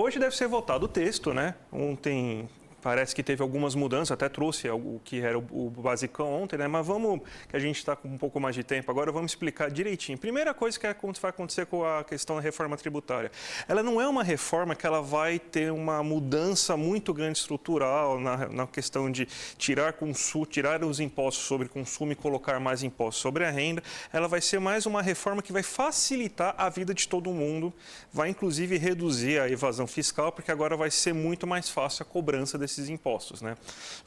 hoje deve ser votado o texto, né? Ontem parece que teve algumas mudanças, até trouxe o que era o basicão ontem, né? Mas vamos, que a gente está com um pouco mais de tempo agora, vamos explicar direitinho. Primeira coisa que vai acontecer com a questão da reforma tributária. Ela não é uma reforma que ela vai ter uma mudança muito grande estrutural na questão de tirar os impostos sobre consumo e colocar mais impostos sobre a renda. Ela vai ser mais uma reforma que vai facilitar a vida de todo mundo, vai inclusive reduzir a evasão fiscal, porque agora vai ser muito mais fácil a cobrança desses impostos, né?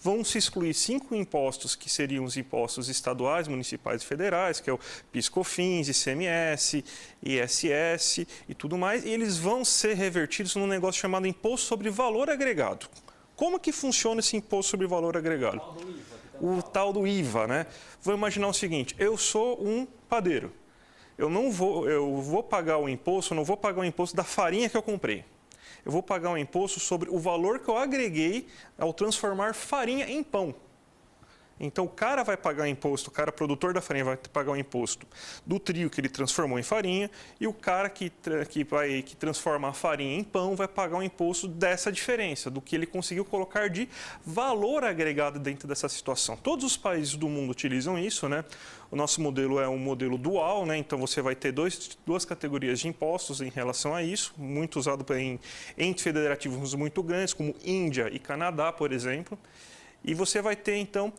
Vão se excluir 5 impostos que seriam os impostos estaduais, municipais e federais, que é o PIS/COFINS, ICMS, ISS e tudo mais, e eles vão ser revertidos num negócio chamado Imposto sobre Valor Agregado. Como que funciona esse Imposto sobre Valor Agregado? O tal do IVA, né? Vou imaginar o seguinte, eu sou um padeiro, eu vou pagar o imposto, não vou pagar o imposto da farinha que eu comprei. Eu vou pagar um imposto sobre o valor que eu agreguei ao transformar farinha em pão. Então, o cara vai pagar imposto, o cara produtor da farinha vai pagar o imposto do trigo que ele transformou em farinha e o cara que transforma a farinha em pão vai pagar o imposto dessa diferença, do que ele conseguiu colocar de valor agregado dentro dessa situação. Todos os países do mundo utilizam isso, né? O nosso modelo é um modelo dual, né? Então você vai ter duas categorias de impostos em relação a isso, muito usado em entes federativos muito grandes, como Índia e Canadá, por exemplo. E você vai ter, então,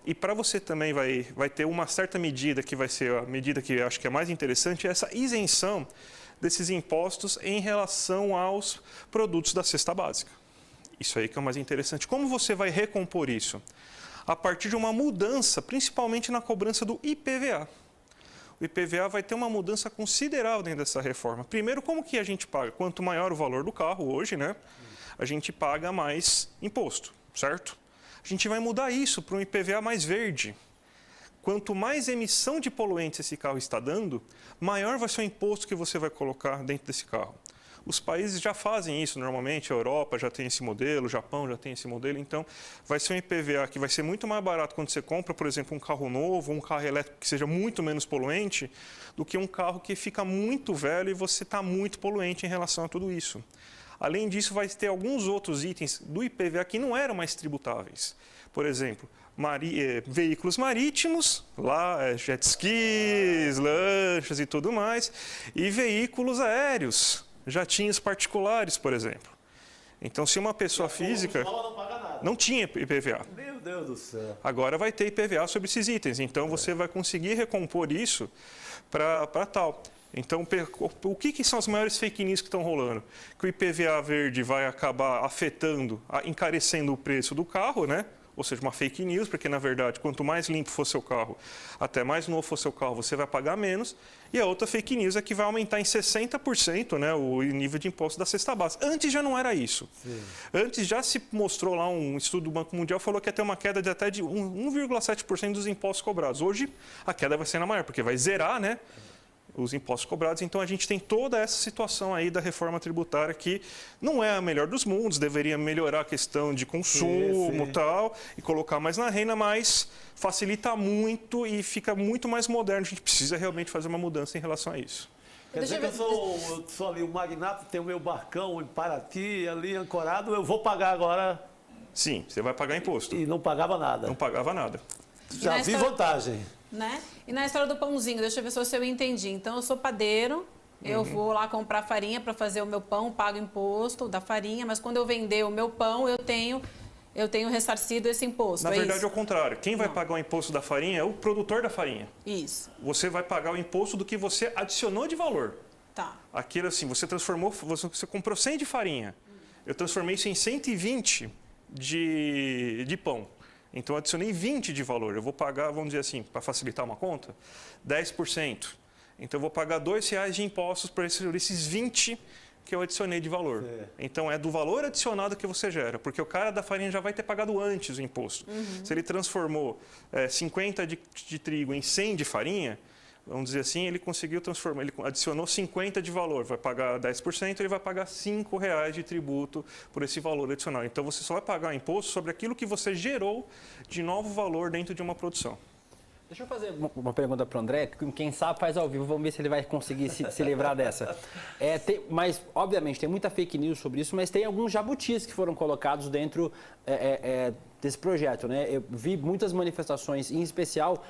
e para você também vai ter uma certa medida, que vai ser a medida que eu acho que é mais interessante, é essa isenção desses impostos em relação aos produtos da cesta básica. Isso aí que é o mais interessante. Como você vai recompor isso? A partir de uma mudança, principalmente na cobrança do IPVA. O IPVA vai ter uma mudança considerável dentro dessa reforma. Primeiro, como que a gente paga? Quanto maior o valor do carro hoje, né, a gente paga mais imposto, certo? A gente vai mudar isso para um IPVA mais verde. Quanto mais emissão de poluentes esse carro está dando, maior vai ser o imposto que você vai colocar dentro desse carro. Os países já fazem isso normalmente, a Europa já tem esse modelo, o Japão já tem esse modelo, então vai ser um IPVA que vai ser muito mais barato quando você compra, por exemplo, um carro novo, um carro elétrico que seja muito menos poluente, do que um carro que fica muito velho e você está muito poluente em relação a tudo isso. Além disso, vai ter alguns outros itens do IPVA que não eram mais tributáveis. Por exemplo, veículos marítimos, jet skis, lanchas e tudo mais, e veículos aéreos, jatinhos particulares, por exemplo. Então, se uma pessoa física não tinha IPVA. Meu Deus do céu. Agora vai ter IPVA sobre esses itens. Então, você vai conseguir recompor isso para tal. Então, o que são as maiores fake news que estão rolando? Que o IPVA verde vai acabar afetando, encarecendo o preço do carro, né? Ou seja, uma fake news, porque, na verdade, quanto mais limpo for seu carro, até mais novo for seu carro, você vai pagar menos. E a outra fake news é que vai aumentar em 60%, né, o nível de imposto da cesta básica. Antes já não era isso. Sim. Antes já se mostrou lá um estudo do Banco Mundial, falou que ia ter uma queda de até de 1,7% dos impostos cobrados. Hoje, a queda vai ser ainda maior, porque vai zerar, né, os impostos cobrados. Então, a gente tem toda essa situação aí da reforma tributária que não é a melhor dos mundos, deveria melhorar a questão de consumo e tal, e colocar mais na renda, mas facilita muito e fica muito mais moderno. A gente precisa realmente fazer uma mudança em relação a isso. Quer dizer que eu sou ali um magnata, tenho o meu barcão em Paraty, ali ancorado, eu vou pagar agora... Sim, você vai pagar imposto. E não pagava nada. Não pagava nada. Já vi vantagem. Né? E na história do pãozinho, deixa eu ver se eu entendi. Então, eu sou padeiro, eu vou lá comprar farinha para fazer o meu pão, pago imposto da farinha, mas quando eu vender o meu pão, eu tenho ressarcido esse imposto. Na verdade, é o contrário. Quem vai pagar o imposto da farinha é o produtor da farinha. Isso. Você vai pagar o imposto do que você adicionou de valor. Tá. Aquilo assim, você comprou 100 de farinha. Eu transformei isso em 120 de pão. Então, eu adicionei 20 de valor. Eu vou pagar, vamos dizer assim, para facilitar uma conta, 10%. Então, eu vou pagar R$2 de impostos por esses 20 que eu adicionei de valor. Então, é do valor adicionado que você gera, porque o cara da farinha já vai ter pagado antes o imposto. Se ele transformou 50 de trigo em 100 de farinha, vamos dizer assim, ele conseguiu transformar, ele adicionou 50 de valor, vai pagar 10%, ele vai pagar R$5 de tributo por esse valor adicional. Então, você só vai pagar imposto sobre aquilo que você gerou de novo valor dentro de uma produção. Deixa eu fazer uma pergunta para o André, que quem sabe faz ao vivo, vamos ver se ele vai conseguir se livrar dessa. Mas, obviamente, tem muita fake news sobre isso, mas tem alguns jabutis que foram colocados dentro desse projeto, né? Eu vi muitas manifestações, em especial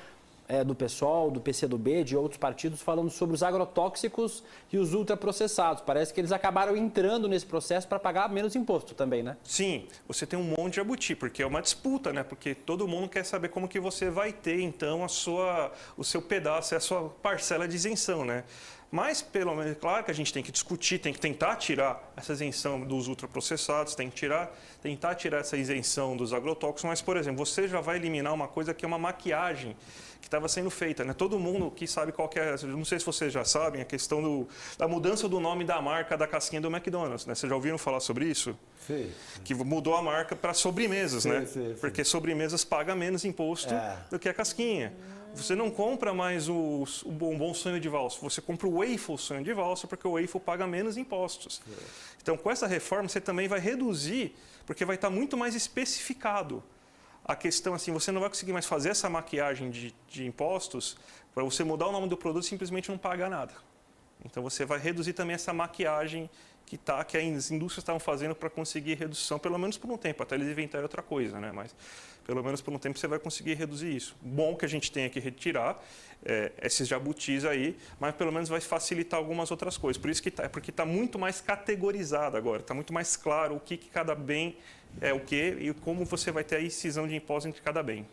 do PSOL, do PCdoB, de outros partidos, falando sobre os agrotóxicos e os ultraprocessados. Parece que eles acabaram entrando nesse processo para pagar menos imposto também, né? Sim, você tem um monte de jabuti, porque é uma disputa, né? Porque todo mundo quer saber como que você vai ter, então, o seu pedaço, a sua parcela de isenção, né? Mas, pelo menos, claro que a gente tem que discutir, tem que tentar tirar essa isenção dos ultraprocessados, tentar tirar essa isenção dos agrotóxicos, mas, por exemplo, você já vai eliminar uma coisa que é uma maquiagem que estava sendo feita, né? Todo mundo que sabe qual que é, não sei se vocês já sabem, a questão da mudança do nome da marca da casquinha do McDonald's, né? Vocês já ouviram falar sobre isso? Sim. Que mudou a marca para sobremesas, né? Sim. Porque sobremesas paga menos imposto do que a casquinha. Você não compra mais o bombom sonho de valsa, você compra o waffle sonho de valsa, porque o waffle paga menos impostos. Então, com essa reforma, você também vai reduzir, porque vai estar muito mais especificado. A questão, assim, você não vai conseguir mais fazer essa maquiagem de impostos para você mudar o nome do produto e simplesmente não pagar nada. Então, você vai reduzir também essa maquiagem que as indústrias estavam fazendo para conseguir redução, pelo menos por um tempo, até eles inventarem outra coisa, né? Mas pelo menos por um tempo você vai conseguir reduzir isso. Bom que a gente tenha que retirar esses jabutis aí, mas pelo menos vai facilitar algumas outras coisas. Por isso que porque está muito mais categorizado agora, está muito mais claro o que cada bem é o quê e como você vai ter a incisão de imposto entre cada bem.